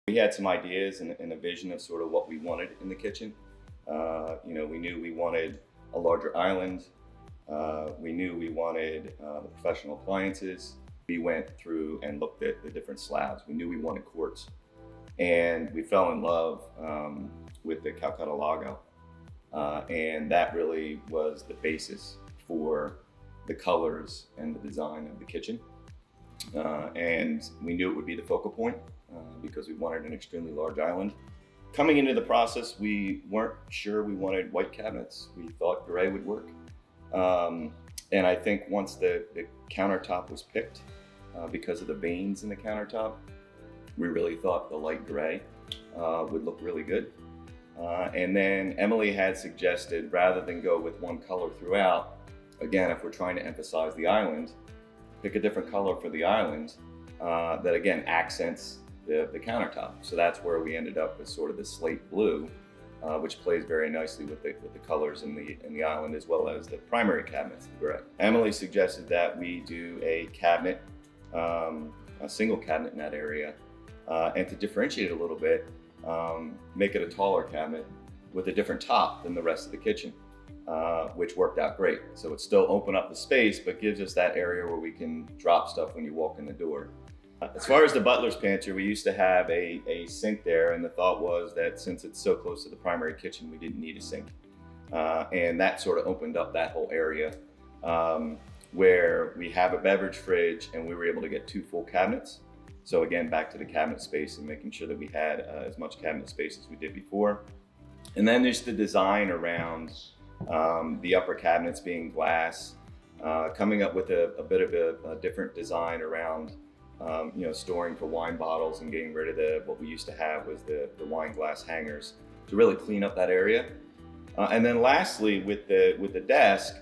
We had some ideas and a vision of sort of what we wanted in the kitchen. We knew we wanted a larger island. We knew we wanted the professional appliances. We went through and looked at the different slabs. We knew we wanted quartz. And we fell in love with the Calcutta logo. And that really was the basis for the colors and the design of the kitchen. And we knew it would be the focal point because we wanted an extremely large island. Coming into the process, we weren't sure we wanted white cabinets. We thought gray would work. And I think once the countertop was picked, because of the veins in the countertop, we really thought the light gray would look really good. And then Emily had suggested, rather than go with one color throughout, again, if we're trying to emphasize the island, pick a different color for the island that again accents the countertop. So that's where we ended up with sort of the slate blue, which plays very nicely with the colors in the island, as well as the primary cabinets, the gray. Emily suggested that we do a cabinet, a single cabinet in that area, and to differentiate it a little bit, make it a taller cabinet with a different top than the rest of the kitchen. Which worked out great. So it still opened up the space, but gives us that area where we can drop stuff when you walk in the door. As far as the butler's pantry, we used to have a sink there, and the thought was that since it's so close to the primary kitchen, we didn't need a sink. And that sort of opened up that whole area where we have a beverage fridge, and we were able to get 2 full cabinets. So again, back to the cabinet space and making sure that we had as much cabinet space as we did before. And then there's the design around the upper cabinets being glass, coming up with a bit of a different design around storing for wine bottles and getting rid of what we used to have was the wine glass hangers to really clean up that area. And then lastly, with the desk,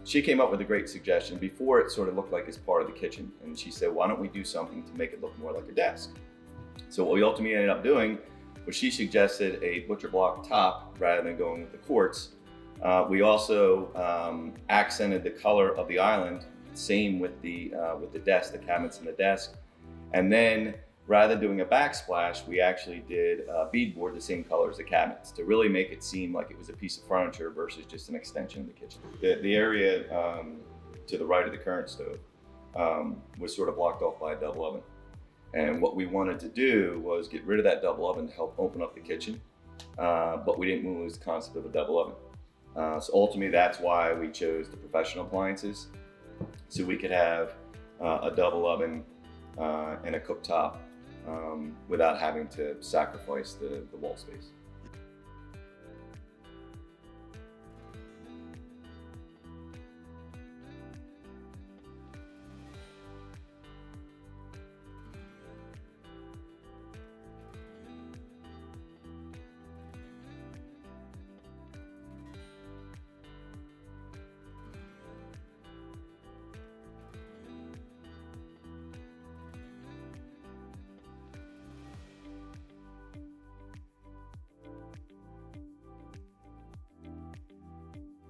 she came up with a great suggestion. Before, it sort of looked like it's part of the kitchen, and she said, why don't we do something to make it look more like a desk? So what we ultimately ended up doing was she suggested a butcher block top rather than going with the quartz. We also accented the color of the island, same with the desk, the cabinets and the desk. And then rather than doing a backsplash, we actually did beadboard the same color as the cabinets to really make it seem like it was a piece of furniture versus just an extension of the kitchen. The area to the right of the current stove was sort of blocked off by a double oven. And what we wanted to do was get rid of that double oven to help open up the kitchen, but we didn't lose the concept of a double oven. So ultimately, that's why we chose the professional appliances, so we could have a double oven and a cooktop without having to sacrifice the wall space.